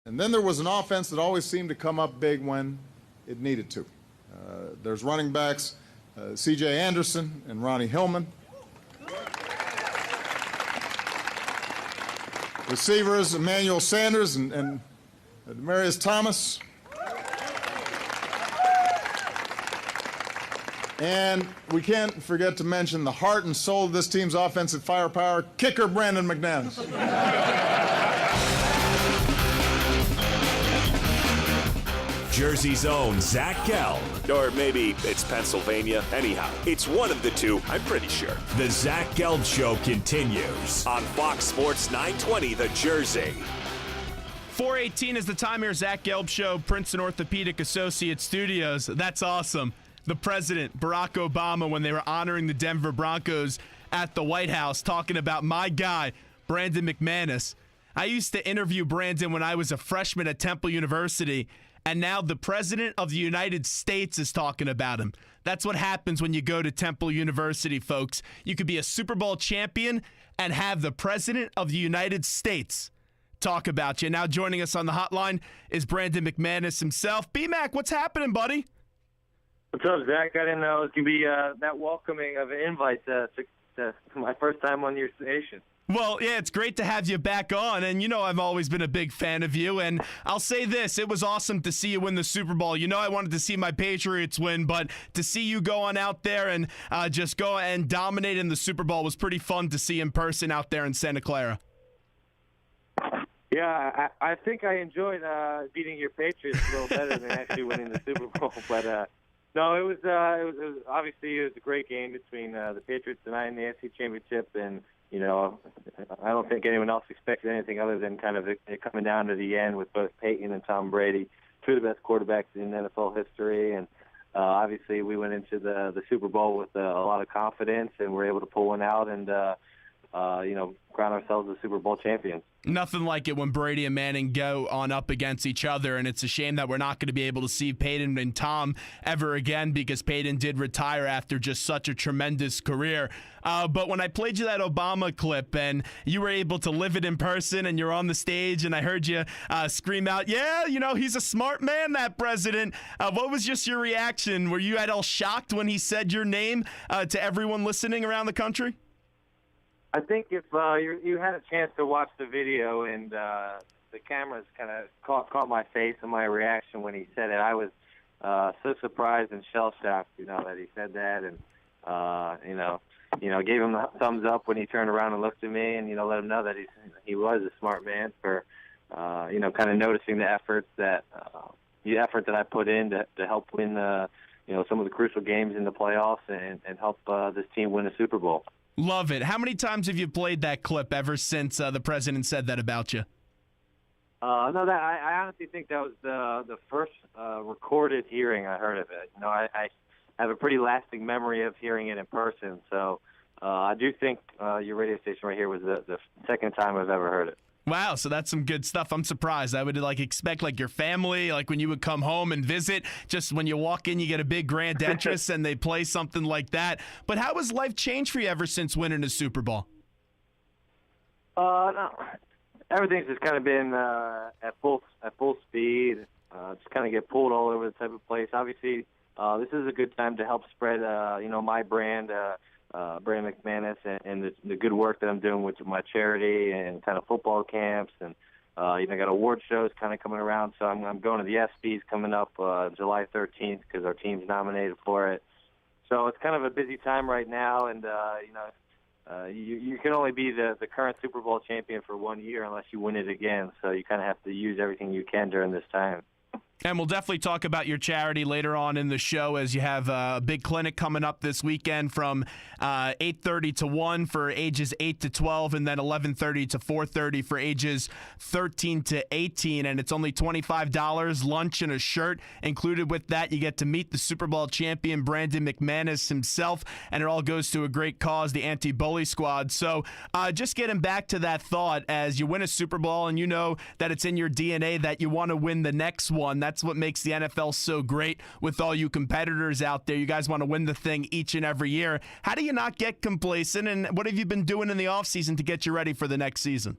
And then there was an offense that always seemed to come up big when it needed to. There's running backs, C.J. Anderson and Ronnie Hillman. Receivers, Emmanuel Sanders and Demarius Thomas. And we can't forget to mention the heart and soul of this team's offensive firepower, kicker Brandon McManus. Jersey's own Zach Gelb. Or maybe it's Pennsylvania. Anyhow, it's one of the two, I'm pretty sure. The Zach Gelb Show continues On Fox Sports 920, The Jersey. 4:18 is the time here, Zach Gelb Show, Princeton Orthopedic Associates Studios. That's awesome. The president, Barack Obama, when they were honoring the Denver Broncos at the White House, talking about my guy, Brandon McManus. I used to interview Brandon when I was a freshman at Temple University, and now the President of the United States is talking about him. That's what happens when you go to Temple University, folks. You could be a Super Bowl champion and have the President of the United States talk about you. Now joining us on the hotline is Brandon McManus himself. B-Mac, what's happening, buddy? What's up, Zach? I didn't know it was going to be that welcoming of an invite to my first time on your station. Well, yeah, it's great to have you back on, and you know I've always been a big fan of you, and I'll say this, it was awesome to see you win the Super Bowl. You know I wanted to see my Patriots win, but to see you go on out there and just go and dominate in the Super Bowl was pretty fun to see in person out there in Santa Clara. Yeah, I think I enjoyed beating your Patriots a little better than actually winning the Super Bowl, but no, it was obviously it was a great game between the Patriots tonight in the AFC Championship, and you know, I don't think anyone else expected anything other than kind of it coming down to the end with both Peyton and Tom Brady, two of the best quarterbacks in NFL history. And obviously we went into the Super Bowl with a lot of confidence, and were able to pull one out and, crown ourselves as Super Bowl champions. Nothing like it when Brady and Manning go on up against each other, and it's a shame that we're not going to be able to see Peyton and Tom ever again because Peyton did retire after just such a tremendous career. But when I played you that Obama clip and you were able to live it in person and you're on the stage and I heard you scream out, yeah, you know, he's a smart man, that president. What was just your reaction? Were you at all shocked when he said your name to everyone listening around the country? I think if you had a chance to watch the video and the cameras kind of caught my face and my reaction when he said it, I was so surprised and shell-shocked, that he said that, and gave him the thumbs up when he turned around and looked at me, and let him know that he was a smart man for kind of noticing the effort that I put in to help win some of the crucial games in the playoffs and help this team win a Super Bowl. Love it. How many times have you played that clip ever since the president said that about you? No, I honestly think that was the first recorded hearing I heard of it. I have a pretty lasting memory of hearing it in person, so I do think your radio station right here was the second time I've ever heard it. Wow, so that's some good stuff. I'm surprised. I would expect your family, when you would come home and visit, just when you walk in, you get a big grand entrance and they play something like that. But how has life changed for you ever since winning the Super Bowl? No, everything's just kind of been at full speed. Just kind of get pulled all over the type of place. Obviously, this is a good time to help spread, my brand. Brandon McManus and the good work that I'm doing with my charity and kind of football camps, and I got award shows kind of coming around. So I'm going to the ESPYs coming up July 13th because our team's nominated for it. So it's kind of a busy time right now, and you can only be the current Super Bowl champion for 1 year unless you win it again. So you kind of have to use everything you can during this time. And we'll definitely talk about your charity later on in the show as you have a big clinic coming up this weekend from 8:30 to 1 for ages 8 to 12 and then 11:30 to 4:30 for ages 13 to 18. And it's only $25, lunch and a shirt. Included with that, you get to meet the Super Bowl champion, Brandon McManus himself. And it all goes to a great cause, the Anti-Bully Squad. So just getting back to that thought, as you win a Super Bowl and you know that it's in your DNA that you want to win the next one. That's what makes the NFL so great with all you competitors out there. You guys want to win the thing each and every year. How do you not get complacent, and what have you been doing in the offseason to get you ready for the next season?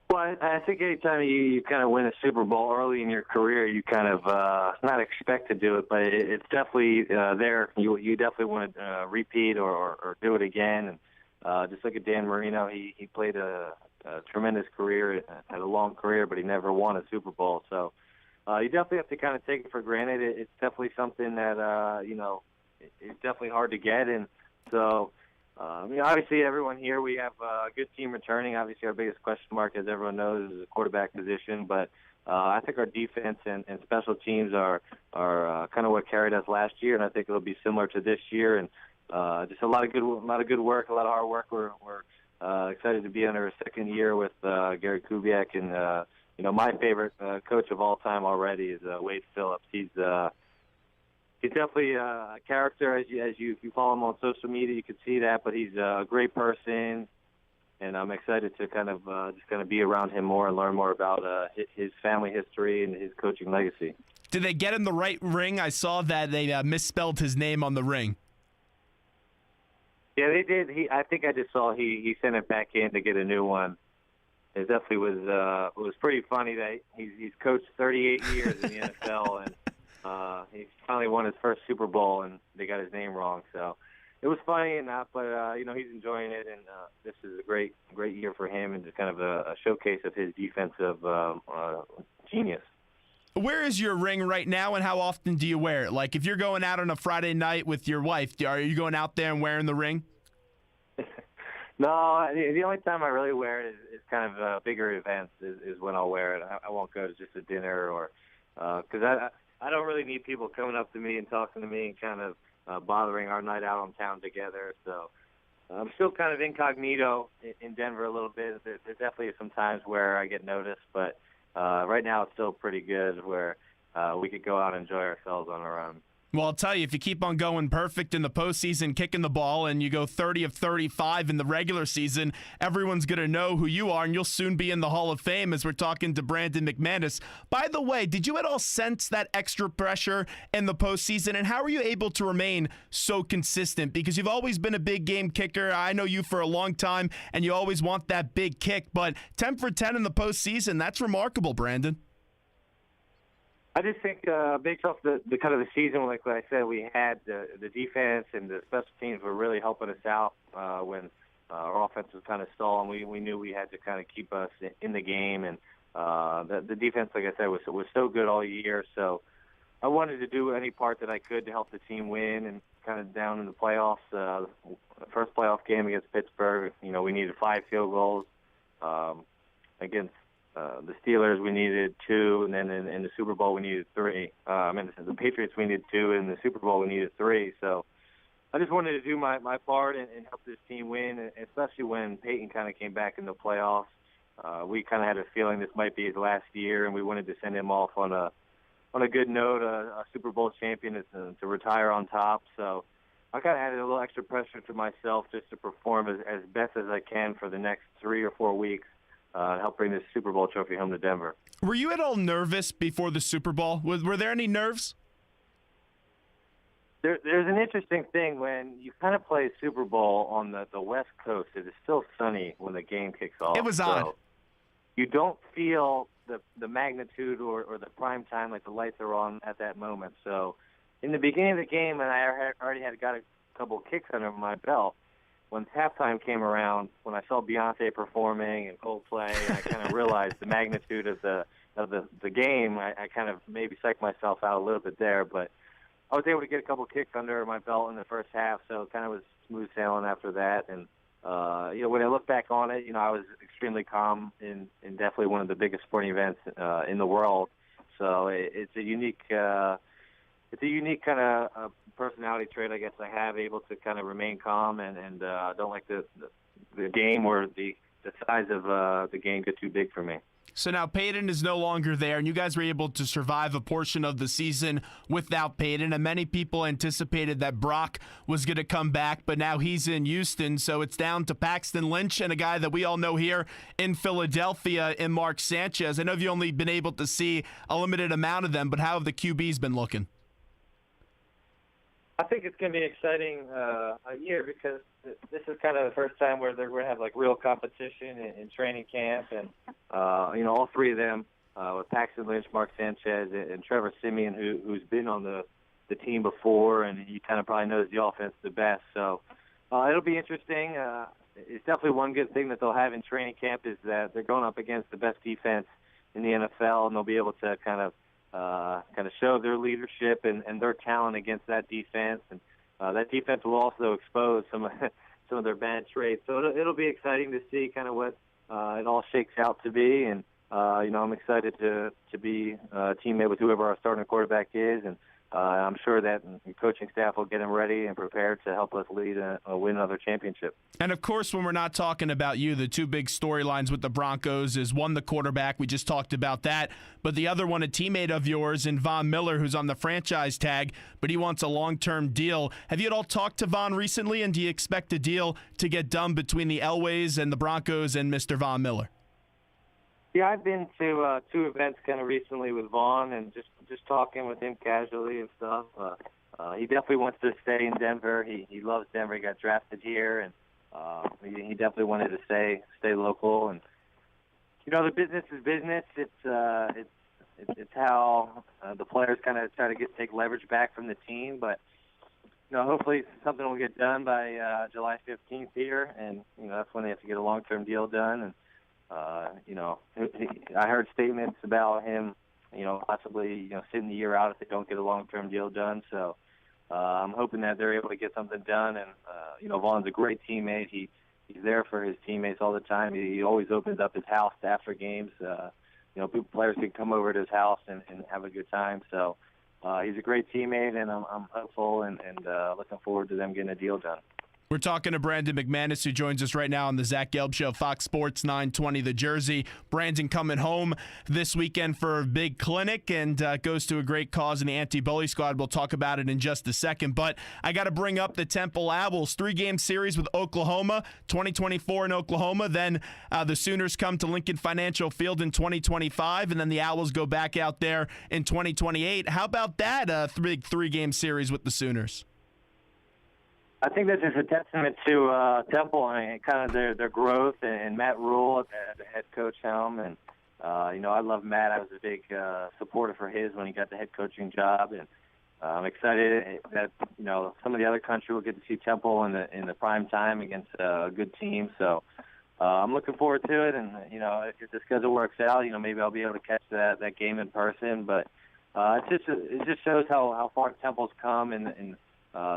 Well, I think anytime you kind of win a Super Bowl early in your career, you kind of not expect to do it, but it's definitely there. You definitely want to repeat or do it again. And just look at Dan Marino, he played a tremendous career, had a long career, but he never won a Super Bowl. So you definitely have to kind of take it for granted. It's definitely something that it's definitely hard to get, and so. Obviously, everyone here, we have a good team returning. Obviously, our biggest question mark, as everyone knows, is the quarterback position. But I think our defense and special teams are kind of what carried us last year, and I think it'll be similar to this year. And just a lot of good work, a lot of hard work. We're excited to be under a second year with Gary Kubiak, and my favorite coach of all time already is Wade Phillips. He's definitely a character. As you if you follow him on social media, you can see that. But he's a great person, and I'm excited to kind of be around him more and learn more about his family history and his coaching legacy. Did they get him the right ring? I saw that they misspelled his name on the ring. Yeah, they did. I think I just saw he sent it back in to get a new one. It definitely was pretty funny that he's coached 38 years in the NFL and. He finally won his first Super Bowl, and they got his name wrong. So it was funny enough, but he's enjoying it, and this is a great year for him, and just kind of a showcase of his defensive genius. Where is your ring right now, and how often do you wear it? Like, if you're going out on a Friday night with your wife, are you going out there and wearing the ring? No, the only time I really wear it is kind of bigger events is when I'll wear it. I won't go to just a dinner or because I don't really need people coming up to me and talking to me and kind of bothering our night out on town together. So I'm still kind of incognito in Denver a little bit. There definitely some times where I get noticed, but right now it's still pretty good where we could go out and enjoy ourselves on our own. Well, I'll tell you, if you keep on going perfect in the postseason, kicking the ball, and you go 30 of 35 in the regular season, everyone's going to know who you are, and you'll soon be in the Hall of Fame as we're talking to Brandon McManus. By the way, did you at all sense that extra pressure in the postseason, and how are you able to remain so consistent? Because you've always been a big game kicker. I know you for a long time, and you always want that big kick, but 10 for 10 in the postseason, that's remarkable, Brandon. I just think based off the kind of the season, like I said, we had the defense and the special teams were really helping us out when our offense was kind of stalling. We knew we had to kind of keep us in the game, and the defense, like I said, was so good all year. So I wanted to do any part that I could to help the team win and kind of down in the playoffs. The first playoff game against Pittsburgh, we needed 5 field goals. Against the Steelers, we needed 2, and then in the Super Bowl, we needed 3. The Patriots, we needed 2, and in the Super Bowl, we needed 3. So I just wanted to do my part and help this team win, and especially when Peyton kind of came back in the playoffs. We kind of had a feeling this might be his last year, and we wanted to send him off on a good note, a Super Bowl champion to retire on top. So I kind of added a little extra pressure to myself just to perform as best as I can for the next 3 or 4 weeks. Help bring this Super Bowl trophy home to Denver. Were you at all nervous before the Super Bowl? Were there any nerves? There's an interesting thing when you kind of play Super Bowl on the West Coast. It is still sunny when the game kicks off. It was odd. So you don't feel the magnitude or the prime time like the lights are on at that moment. So in the beginning of the game, and I already got a couple kicks under my belt. When halftime came around, when I saw Beyonce performing and Coldplay, I kind of realized the magnitude of the game. I kind of maybe psyched myself out a little bit there, but I was able to get a couple kicks under my belt in the first half, so it kind of was smooth sailing after that. And when I look back on it, I was extremely calm in definitely one of the biggest sporting events in the world. So it's a unique. It's a unique kind of personality trait, I guess, I have, able to kind of remain calm and don't like the game or the size of the game get too big for me. So now Peyton is no longer there, and you guys were able to survive a portion of the season without Peyton, and many people anticipated that Brock was going to come back, but now he's in Houston, so it's down to Paxton Lynch and a guy that we all know here in Philadelphia in Mark Sanchez. I know you've only been able to see a limited amount of them, but how have the QBs been looking? I think it's going to be an exciting year because this is kind of the first time where they're going to have like real competition in training camp, and all three of them with Paxton Lynch, Mark Sanchez, and Trevor Simeon, who's been on the team before, and he kind of probably knows the offense the best. So it'll be interesting. It's definitely one good thing that they'll have in training camp is that they're going up against the best defense in the NFL, and they'll be able to kind of show their leadership and their talent against that defense, and that defense will also expose some of their bad traits. So it'll be exciting to see kind of what it all shakes out to be, and I'm excited to be a teammate with whoever our starting quarterback is, and I'm sure that the coaching staff will get him ready and prepared to help us lead win another championship. And, of course, when we're not talking about you, the two big storylines with the Broncos is one, the quarterback. We just talked about that. But the other one, a teammate of yours in Von Miller, who's on the franchise tag, but he wants a long-term deal. Have you at all talked to Von recently, and do you expect a deal to get done between the Elways and the Broncos and Mr. Von Miller? Yeah, I've been to two events kind of recently with Vaughn and just talking with him casually and stuff. He definitely wants to stay in Denver. He loves Denver. He got drafted here, and he definitely wanted to stay local. And the business is business. It's how the players kind of try to take leverage back from the team. But hopefully something will get done by July 15th here, and that's when they have to get a long-term deal done. And I heard statements about him, possibly, sitting the year out if they don't get a long-term deal done. So I'm hoping that they're able to get something done. And, Vaughn's a great teammate. He's there for his teammates all the time. He always opens up his house after games. Players can come over to his house and have a good time. So he's a great teammate, and I'm hopeful and looking forward to them getting a deal done. We're talking to Brandon McManus, who joins us right now on the Zach Gelb Show, Fox Sports 920 The Jersey. Brandon coming home this weekend for a big clinic and goes to a great cause in the anti-bully squad. We'll talk about it in just a second. But I got to bring up the Temple Owls. 3-game series with Oklahoma, 2024 in Oklahoma. Then the Sooners come to Lincoln Financial Field in 2025, and then the Owls go back out there in 2028. How about that big 3-game series with the Sooners? I think that's just a testament to Temple and kind of their growth and Matt Rule at the head coach helm. And, I love Matt. I was a big supporter for his when he got the head coaching job. And I'm excited that, some of the other country will get to see Temple in the prime time against a good team. So I'm looking forward to it. And, if the schedule works out, maybe I'll be able to catch that game in person. But it just shows how far Temple's come in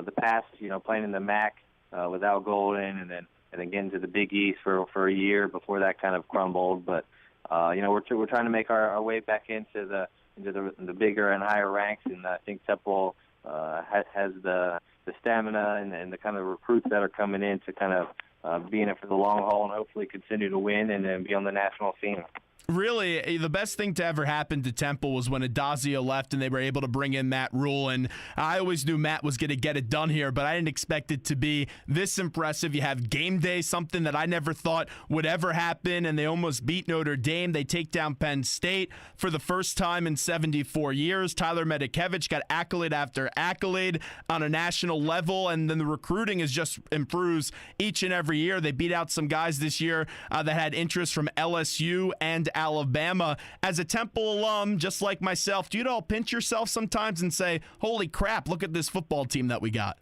the past, playing in the MAC with Al Golden, and then getting to the Big East for a year before that kind of crumbled. But we're trying to make our way back into the bigger and higher ranks, and I think Temple has the stamina and the kind of recruits that are coming in to kind of be in it for the long haul and hopefully continue to win and then be on the national scene. Really, the best thing to ever happen to Temple was when Adazio left and they were able to bring in Matt Rule. And I always knew Matt was going to get it done here, but I didn't expect it to be this impressive. You have game day, something that I never thought would ever happen, and they almost beat Notre Dame. They take down Penn State for the first time in 74 years. Tyler Medikevich got accolade after accolade on a national level, and then the recruiting is just improves each and every year. They beat out some guys this year that had interest from LSU and Alabama. As a Temple alum, just like myself, do you all pinch yourself sometimes and say, holy crap, look at this football team that we got?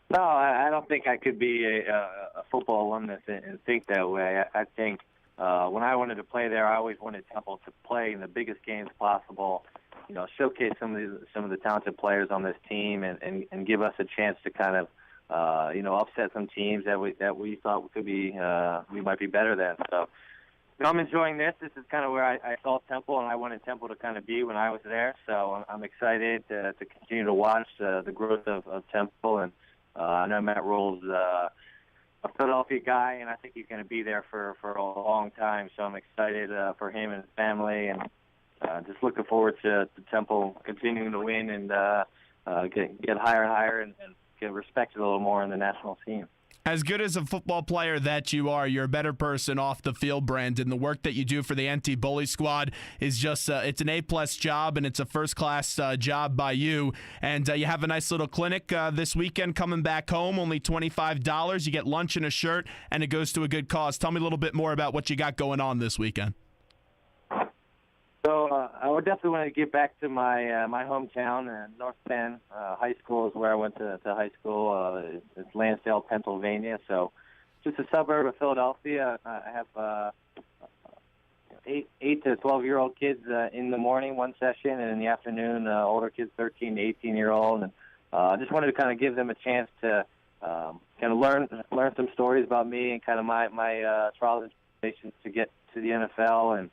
No, I don't think I could be a football alumnus and think that way. I think when I wanted to play there, I always wanted Temple to play in the biggest games possible, showcase some of the talented players on this team and give us a chance to kind of upset some teams that we thought could be we might be better than. So I'm enjoying this. This is kind of where I saw Temple, and I wanted Temple to kind of be when I was there. So I'm excited to continue to watch the growth of Temple. And I know Matt Rule's a Philadelphia guy, and I think he's going to be there for a long time. So I'm excited for him and his family, and just looking forward to Temple continuing to win and get higher and higher and get respected a little more in the national scene. As good as a football player that you are, you're a better person off the field, Brandon. The work that you do for the anti-bully squad is just, it's an A-plus job, and it's a first-class job by you. And you have a nice little clinic this weekend coming back home, only $25. You get lunch and a shirt, and it goes to a good cause. Tell me a little bit more about what you got going on this weekend. So I would definitely want to get back to my my hometown, North Penn High School is where I went to high school. It's Lansdale, Pennsylvania, so just a suburb of Philadelphia. I have 8 to 12-year-old kids in the morning, one session, and in the afternoon, older kids, 13 to 18-year-old. And I just wanted to kind of give them a chance to kind of learn some stories about me and kind of my trials and tribulations to get to the NFL, and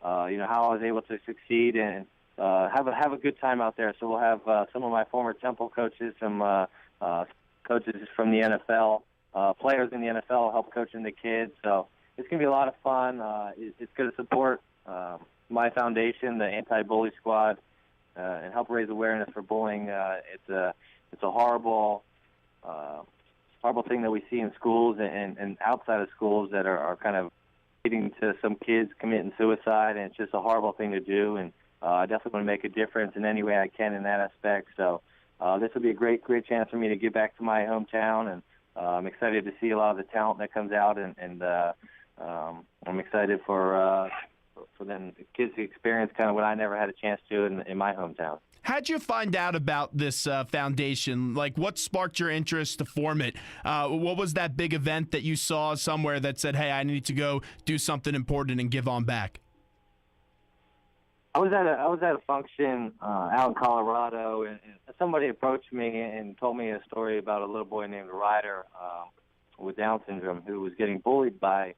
how I was able to succeed and have a good time out there. So we'll have some of my former Temple coaches, some coaches from the NFL, players in the NFL help coaching the kids. So it's going to be a lot of fun. It's going to support my foundation, the Anti-Bully Squad, and help raise awareness for bullying. It's a horrible thing that we see in schools and outside of schools that are kind of leading to some kids committing suicide, and it's just a horrible thing to do. And I definitely want to make a difference in any way I can in that aspect. So this will be a great chance for me to get back to my hometown, and I'm excited to see a lot of the talent that comes out, and I'm excited for them kids to experience kind of what I never had a chance to in my hometown. How'd you find out about this foundation? Like, what sparked your interest to form it? What was that big event that you saw somewhere that said, hey, I need to go do something important and give on back? I was at a function out in Colorado, and somebody approached me and told me a story about a little boy named Ryder with Down syndrome who was getting bullied by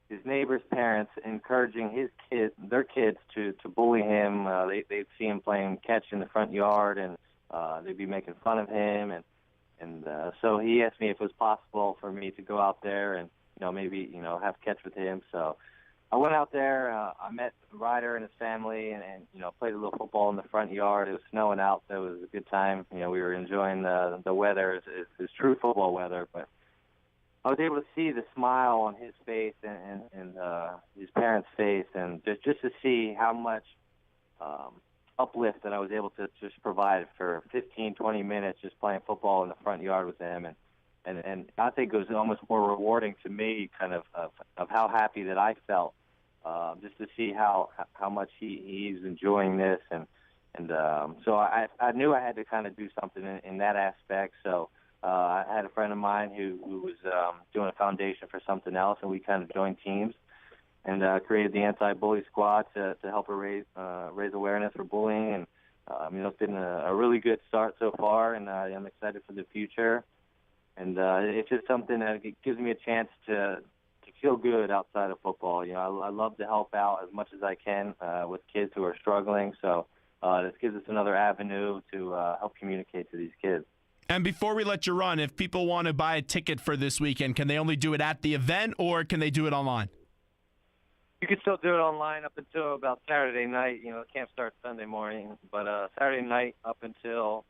his neighbor's parents, encouraging their kids to bully him. They'd see him playing catch in the front yard, and they'd be making fun of him. And so he asked me if it was possible for me to go out there and maybe have catch with him. So I went out there. I met Ryder and his family, and played a little football in the front yard. It was snowing out, so it was a good time. We were enjoying the weather. It's true football weather, but I was able to see the smile on his face and his parents' face, and just to see how much uplift that I was able to just provide for 15, 20 minutes just playing football in the front yard with him. And I think it was almost more rewarding to me kind of how happy that I felt just to see how much he's enjoying this. And so I knew I had to kind of do something in that aspect. So I had a friend of mine who was doing a foundation for something else, and we kind of joined teams and created the Anti-Bully Squad to help raise awareness for bullying. And it's been a really good start so far, and I'm excited for the future. And it's just something that gives me a chance to feel good outside of football. I love to help out as much as I can with kids who are struggling. So this gives us another avenue to help communicate to these kids. And before we let you run, if people want to buy a ticket for this weekend, can they only do it at the event, or can they do it online? You can still do it online up until about Saturday night. The camp starts Sunday morning, but Saturday night up until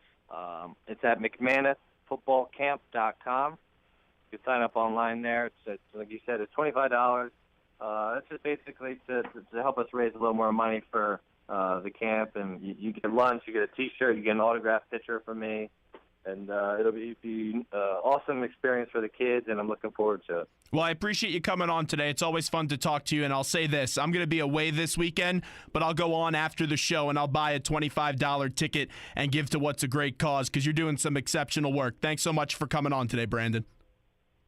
it's at McManusFootballCamp.com. You can sign up online there. It's like you said, it's $25. That's just basically to help us raise a little more money for the camp, and you get lunch, you get a T-shirt, you get an autographed picture from me. And it'll be an awesome experience for the kids, and I'm looking forward to it. Well, I appreciate you coming on today. It's always fun to talk to you, and I'll say this. I'm going to be away this weekend, but I'll go on after the show, and I'll buy a $25 ticket and give to what's a great cause, because you're doing some exceptional work. Thanks so much for coming on today, Brandon.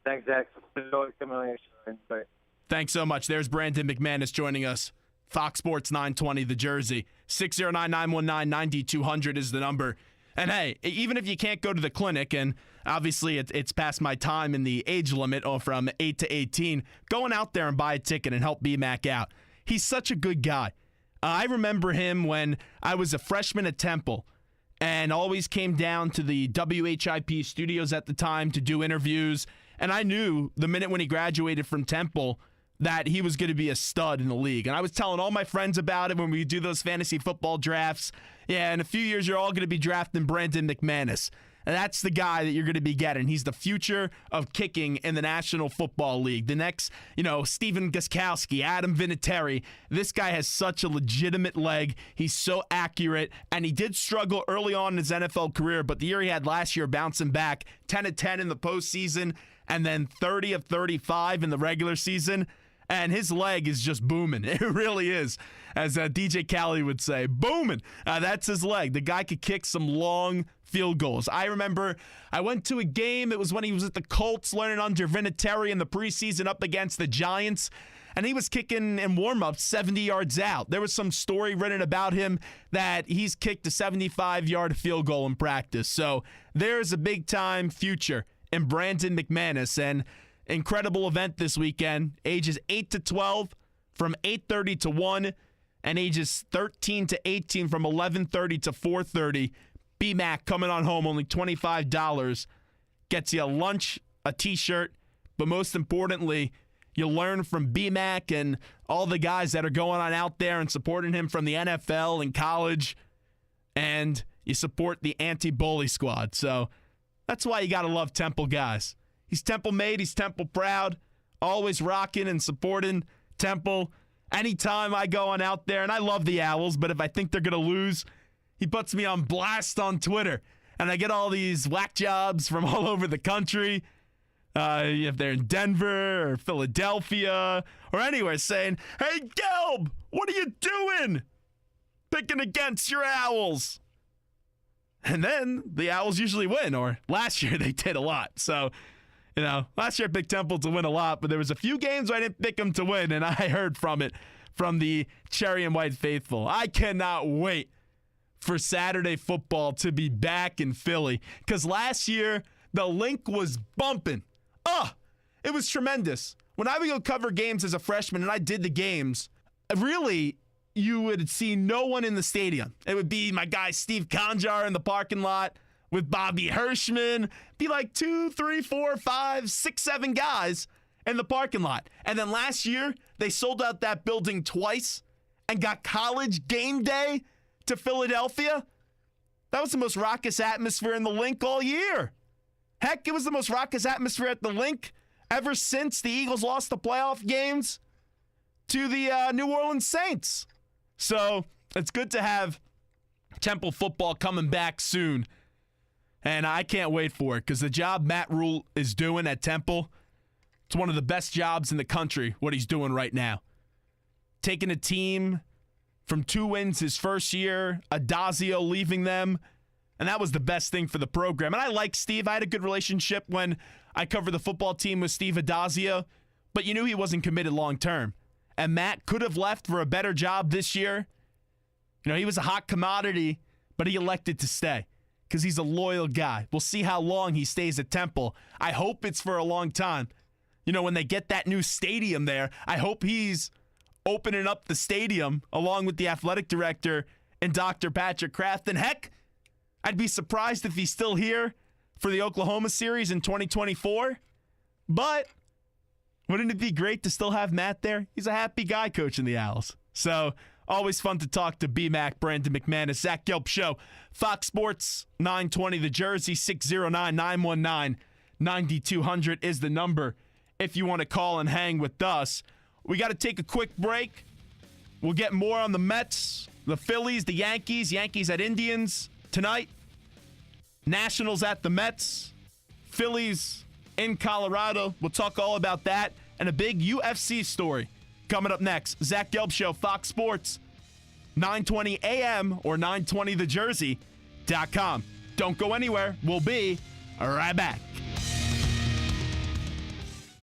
Thanks, Zach. It's always coming on your show. Bye. Thanks so much. There's Brandon McManus joining us. Fox Sports 920, the Jersey. 609-919-9200 is the number. And hey, even if you can't go to the clinic, and obviously it's past my time in the age limit from 8 to 18, going out there and buy a ticket and help B-Mac out. He's such a good guy. I remember him when I was a freshman at Temple and always came down to the WHIP studios at the time to do interviews. And I knew the minute when he graduated from Temple that he was going to be a stud in the league. And I was telling all my friends about it when we do those fantasy football drafts. Yeah, in a few years, you're all going to be drafting Brandon McManus. And that's the guy that you're going to be getting. He's the future of kicking in the National Football League. The next, Stephen Gostkowski, Adam Vinatieri. This guy has such a legitimate leg. He's so accurate, and he did struggle early on in his NFL career, but the year he had last year bouncing back, 10 of 10 in the postseason, and then 30 of 35 in the regular season. And his leg is just booming. It really is. As DJ Khaled would say, booming. That's his leg. The guy could kick some long field goals. I remember I went to a game. It was when he was at the Colts learning under Vinatieri in the preseason up against the Giants. And he was kicking in warm-ups 70 yards out. There was some story written about him that he's kicked a 75-yard field goal in practice. So there's a big-time future in Brandon McManus. And incredible event this weekend. Ages 8 to 12 from 8:30 to 1, and ages 13 to 18 from 11:30 to 4:30. BMAC coming on home, only $25. Gets you a lunch, a T-shirt, but most importantly, you learn from BMAC and all the guys that are going on out there and supporting him from the NFL and college, and you support the anti-bully squad. So that's why you got to love Temple guys. He's Temple made. He's Temple proud. Always rocking and supporting Temple. Anytime I go on out there, and I love the Owls, but if I think they're going to lose, he puts me on blast on Twitter. And I get all these whack jobs from all over the country. If they're in Denver or Philadelphia or anywhere saying, "Hey, Gelb, what are you doing? Picking against your Owls." And then the Owls usually win, or last year they did a lot. So, last year I picked Temple to win a lot, but there was a few games where I didn't pick them to win, and I heard from it from the Cherry and White faithful. I cannot wait for Saturday football to be back in Philly, because last year the link was bumping. It was tremendous. When I would go cover games as a freshman and I did the games, really, you would see no one in the stadium. It would be my guy Steve Conjar in the parking lot with Bobby Hirschman. Be like 2, 3, 4, 5, 6, 7 guys in the parking lot. And then last year, they sold out that building twice and got College game day to Philadelphia. That was the most raucous atmosphere in the link all year. Heck, it was the most raucous atmosphere at the link ever since the Eagles lost the playoff games to the New Orleans Saints. So it's good to have Temple football coming back soon. And I can't wait for it, because the job Matt Rule is doing at Temple, it's one of the best jobs in the country, what he's doing right now. Taking a team from 2 wins his first year, Adazio leaving them, and that was the best thing for the program. And I like Steve. I had a good relationship when I covered the football team with Steve Adazio, but you knew he wasn't committed long term. And Matt could have left for a better job this year. He was a hot commodity, but he elected to stay because he's a loyal guy. We'll see how long he stays at Temple. I hope it's for a long time. When they get that new stadium there, I hope he's opening up the stadium along with the athletic director and Dr. Patrick Kraft. And heck, I'd be surprised if he's still here for the Oklahoma series in 2024. But wouldn't it be great to still have Matt there? He's a happy guy coaching the Owls. So always fun to talk to BMAC, Brandon McManus. Zach Gelb Show, Fox Sports 920, the Jersey, 609-919-9200 is the number if you want to call and hang with us. We got to take a quick break. We'll get more on the Mets, the Phillies, the Yankees at Indians tonight. Nationals at the Mets. Phillies in Colorado. We'll talk all about that and a big UFC story coming up next. Zach Gelb Show, Fox Sports, 920 AM or 920thejersey.com. Don't go anywhere. We'll be right back.